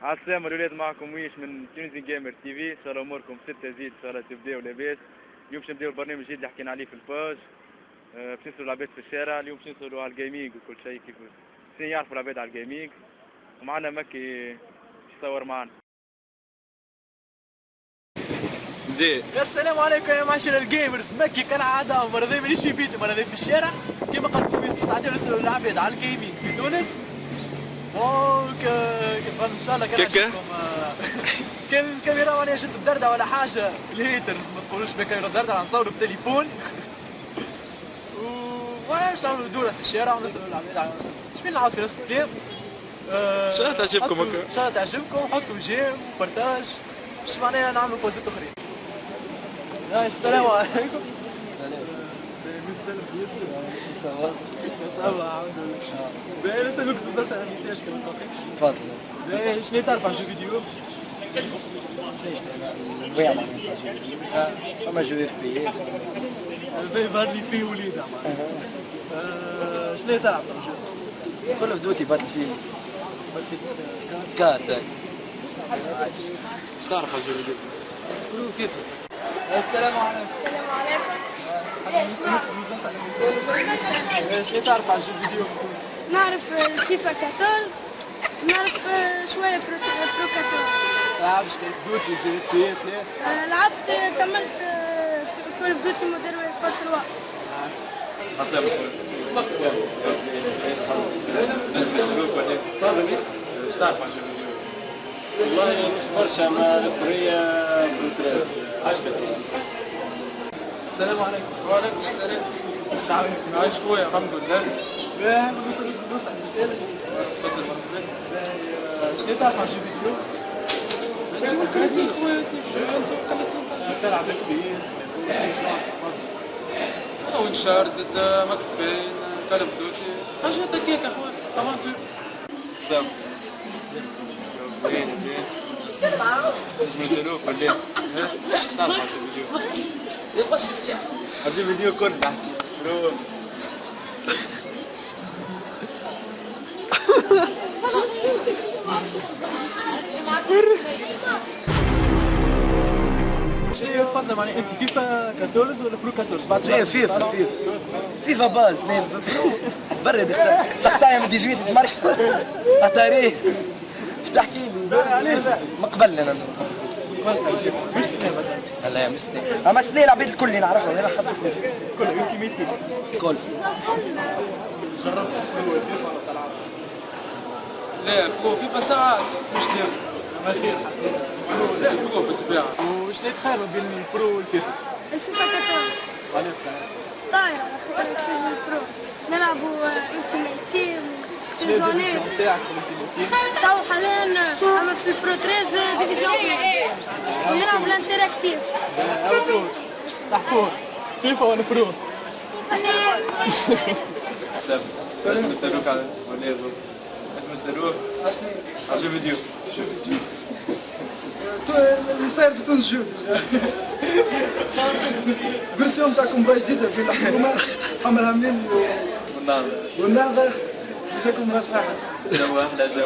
عالسلامة الولاد، معكم ويش من تونسي جيمر تي في. ان شاء الله اموركم 6 زيد، ان شاء الله تبداو لاباس. اليوم باش نبداو البرنامج الجديد اللي حكينا عليه في الباج. باش نسولوا العباد في الشارع. اليوم باش نسولوا على الجيمنج وكل شيء، كيف شنو يعرفوا العباد على الجيمنج. ومعنا مكي باش يصور معنا. السلام عليكم يا معشر الجيمرز، مكي كالعادة. مرة ذي مانيش في بيتي، مرة ذي في الشارع. كيما قلت لكم باش نعطيو نسألوا العباد على الجيمنج في تونس. دونك ان شاء الله كان عجبكم. كان الكاميرا وانا شفت الدردة ولا حاجة، الهيترز ما تقولوش بكاميرا الدردة، نصوروا بتليفون. وانا باش نعملوا دورة في الشارع ونسألوا العباد. شبين نعاود في نفس الكلام. ان شاء الله تعجبكم. ان شاء الله تعجبكم، حطوا جيم وبارتاج باش معناها نعملوا فوزات اخرين. السلام عليكم. السلام الحمد لله. باهي نسألوك سؤال على الميساج كان ما توقفش. تفضل. باهي شنو تعرف على الجو فيديو؟ البيع معناها فما جو اف بي اس. ظهر لي فيه وليد معناها. شنو تعرف على الجو؟ كل اوف دوتي باتل فيلد. كات. تعرف على الجو كلو فيفا. السلام عليكم. السلام عليكم. شنو تعرف على الجو فيديو؟ نعرف فيفا 14، نعرف شوية برو 14. لعبت دوتي جي بي اس. لعبت كملت كول اوف دوتي مودرن وورفير 3. والله مش برشا مع الكورية بروتريس. عجبتني. السلام عليكم. وعليكم السلام. ايش تعمل؟ عايش شوية الحمد لله. باهي نوصل على المثال. تفضل. شنو تعرف على الجو فيديو؟ انت وكلتني خواتي انت وكلتني. تلعب اف بي اس. انا وينشارد ماكس بين كول اوف دوتي حاجات هكاك اخويا. طبعا السلام. نسألوك ولا ايه؟ تعرف على الفيديو؟ هذا الفيديو كله نحكي. شنو هي تفضل معناها انت فيفا 14 ولا برو 14 بعد هي فيفا باز برد سقطايا من 18 تمرح اتاري. اش تحكي لي؟ ما قبل انا مش سنة هلا يا مسني اما سنين العباد الكل اللي نعرفهم انا حطيت كل التيميتي كل جربت برو فيفا ولا تلعب؟ لا برو فيفا ساعات مش ديما ما خير حسيت. لا برو بالطبيعة. وشنو تخيروا بين البرو والفيفا؟ الفيفا 14 علاش؟ طايرة على خاطر في البرو نلعبوا التيميت تيم سيزونات. تاعك في التيم تو حاليا اما في البرو 13 ديفيزيون ونلعب الانتراكتيف. برو تحفور فيفا ولا برو؟ سلام. نسألوك على ولا ايش نسألوك؟ على الجو فيديو. اللي صاير في تونس جو فيرسيون تاع كومبا جديده في الحكومه حملها منين والنهضه جاكم مصلحه. جو احلى جو.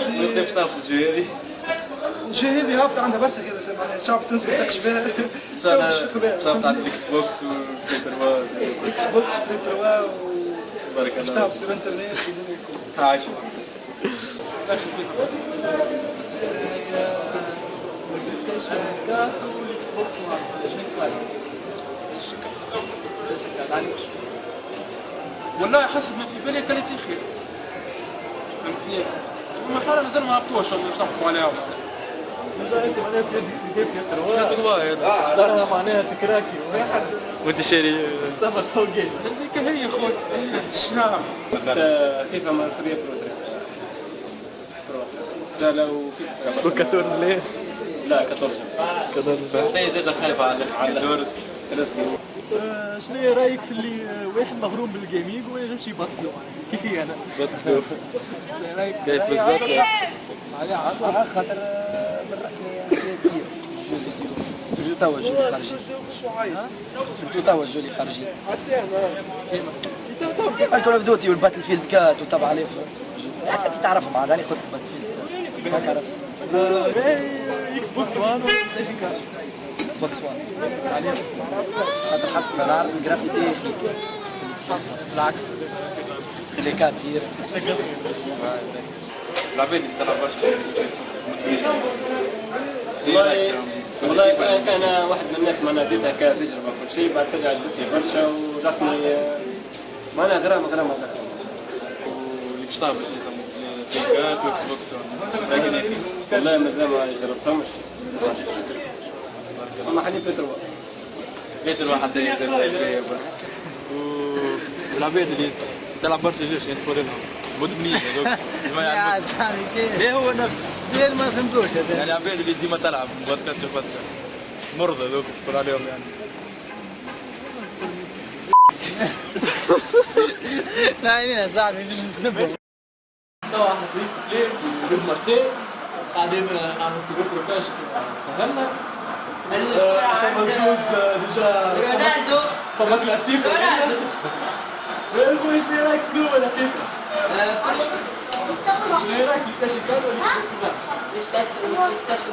نبدا باش نعرف الجو هذه. الجو هذه هابطه عندها برشا خير معناها الشعب التونسي ما يتكش بها. ان شاء الله صارت على الاكس بوكس والبلاي 3. اكس بوكس بلاي 3 بارك باش الله. تهبط في الانترنت. عايش. والله حسب ما في بالي كاليتي خير. فهمتني؟ المرحلة مازال ما هبطوش باش نحكموا عليها. انت معناها في يدك سي في لا 3 تقوى هذا. اشتراها معناها تكراكي واحد وانت شاري سما فوق جيم. هذيك هي خويا. شنو؟ فيفا مع 3 برو 13. سهلة وفيفا برو 14 ليه؟ لا 14. 14 هي زاد خايفة على الدورس رسمي. شنو هي رايك في اللي واحد مغروم بالجيمنج وما ينجمش يبطلوا كيفي انا؟ بطلوا. شنو رايك؟ كيف بالضبط؟ على خاطر بالرسمي كثير جو توا الجو خارجي سورتو توا الجو اللي خارجي الكول اوف دوتي والباتل فيلد كات و7000 انت تعرفهم عاد انا قلت باتل فيلد هاك عرفت. اكس بوكس 1 وبلاي ستيشن 4. اكس بوكس 1 عليه خاطر حسب ما نعرف الجرافيتي خير. بالعكس اللي كان خير. العباد اللي تلعب برشا والله انا واحد من الناس معناها ديتها كتجربه كل شيء، بعد كده عجبتني برشا وجاتني معناها غرامه واللي باش تعمل بلايستيشن واكس بوكس 1 والله مازال ما جربتهمش. اما حاليا بتروا بيت الواحد يزيد والعباد اللي تلعب برشا جوش يعني تقول لهم مدمنين هذوك ما يعلموك. صاحبي كيف؟ ايه هو نفس سؤال ما فهمتوش هذا. يعني عباد اللي ديما تلعب بودكاست شوف مرضى هذوك تقول عليهم يعني. لا علينا صاحبي مش نسبه. توا احنا في ايست بلاي في رود مارسيل قاعدين نعمل في جروب روتاج فهمنا. فما زوز ديجا رونالدو فما كلاسيكو. المهم شنو رايك دوم ولا فيفا؟ شنو رايك بلاي ستيشن 4 ولا بلاي ستيشن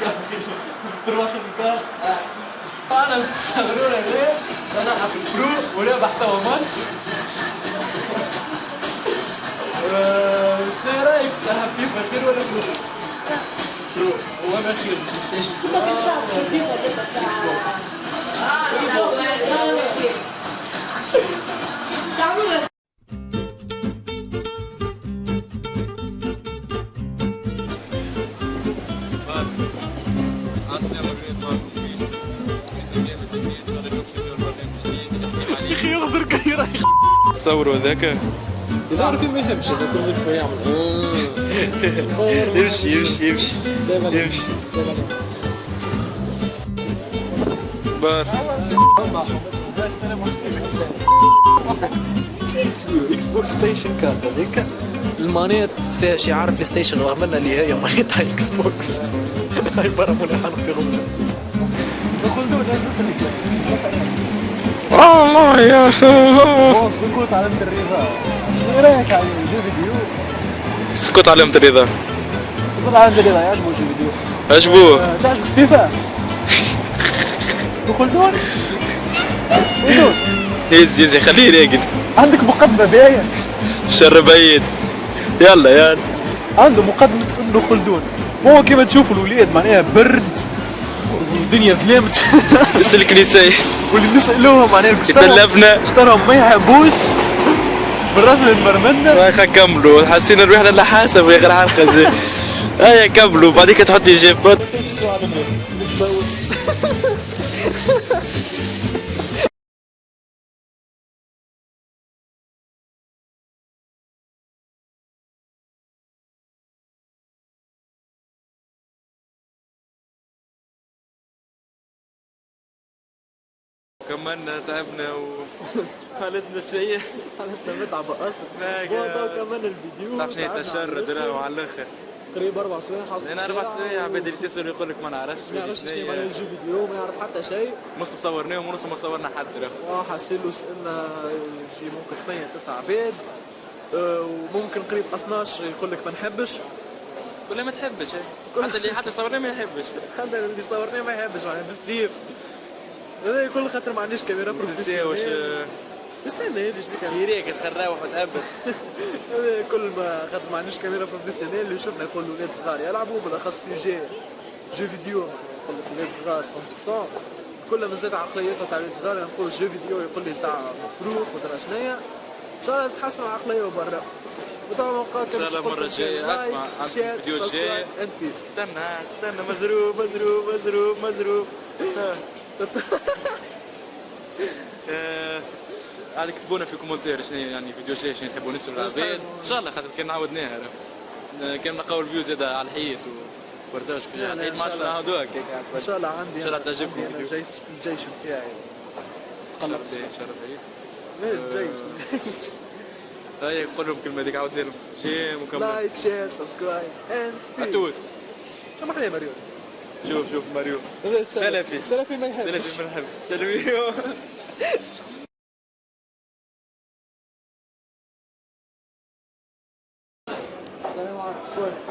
4؟ تروح الكار. انا استغرونا ليه؟ انا في البرو ورابح توا ماتش. شنو رايك تلعب فيفا خير ولا برو؟ برو هو ما خير بلاي ستيشن 4 اكس بوكس. اخي يغزر كيرا صوروا ذاك يظهر فيه ما يحبش هذا كل زلفه يعمل يمشي بار اكس بوكس ستيشن كارت هذيك المانيت فيها شعار بلاي ستيشن رغم ان اللي هي مانيت هاي اكس بوكس. هاي برا مليحه نختي غزه نقول دول بس اللي الله يا شباب سكوت على الرضا. ايه رايك على جو فيديو؟ سكوت علامة الرضا سكوت على الرضا يعجبو جو فيديو. عجبوه تعجبك فيفا؟ دخل دول؟ دول يزي خليه راقد عندك مقدمة باهية. شر بعيد يلا عنده مقدمة ابن خلدون. هو كيما تشوفوا الولاد معناها برد والدنيا ظلمت. السلك الكنيسة واللي نسألوهم معناها يتلفنا اشتراهم ما يحبوش بالرسم المرمنة. رايح نكملوا حاسين روحنا لا حاسب غير عرخة هيا كملوا بعديك تحط لي جيبات. كملنا تعبنا وحالتنا شيء حالتنا متعبة اصلا. باقي. هو تو كمان الفيديو تعرف شنو تشرد دراهم على الاخر. قريب 4 سوايع حاصل. انا 4 سوايع عباد اللي تسأل يقول لك ما نعرفش ما يعرفش شنو معناها الجو فيديو، ما يعرف حتى شيء. نص صورناهم ونص ما صورنا حد راه. حاسين له سألنا شي ممكن 8 9 عباد وممكن قريب 12 يقول لك ما نحبش. ولا ما تحبش حتى صورناه ما يحبش. هذا اللي صورناه ما يحبش معناها بالسيف. هذا كل خاطر ما عنديش كاميرا بروفيسيونيل. استنى يجي بك يريك تخراوح وتهبس. هذا كل ما خاطر ما عنديش كاميرا بروفيسيونيل اللي شفنا يقول ولاد صغار يلعبوا بالاخص سوجي جو فيديو يقول لك ولاد صغار 100%. كل ما زاد عقليته تاع ولاد صغار نقول جو فيديو يقول لي تاع مفروخ ودرا شنيا. ان شاء الله تحسن عقليه برا. وطبعا موقعك ان شاء الله المره الجايه اسمع عن الفيديو الجاي. استنى مزروب عاد كتبونا في كومنتير شنو يعني فيديو جاي شنو تحبوا نسمعوا العباد ان شاء الله خاطر كان عودناها كان نلقاو الفيو زاد على الحيط وبرداش كل الحيط ما عادش نعاودوها ان شاء الله عندي ان شاء الله تعجبكم الجيش نتاعي قلب شرف الجيش. هاي قول لهم كلمه ديك عاود لهم جيم وكمل لايك شير سبسكرايب اند اتوس سمح لي ماريو. شوف ماريو سلفي ما يحبش. سلفي السلام عليكم كويس.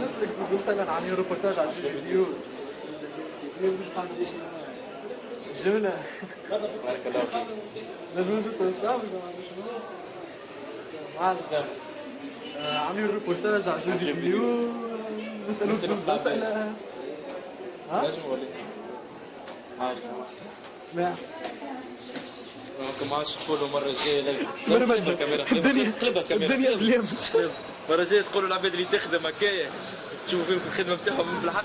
نسألك زوز مثلا عن روبورتاج على الجوج فيديو. مش فاهم ليش جولة. بارك الله فيك. لازم نسأل صعب شنو؟ معزة. عاملين روبورتاج على الجوج فيديو. نسألوا زوز أسئلة. ها؟ لازم ولي حاجة اسمع. ممكن ما عادش تقولوا المرة الجاية مرة الكاميرا الدنيا ظلام. المرة الجاية تقولوا العباد اللي تخدم هكايا تشوفوا فيهم الخدمة بتاعهم بالحق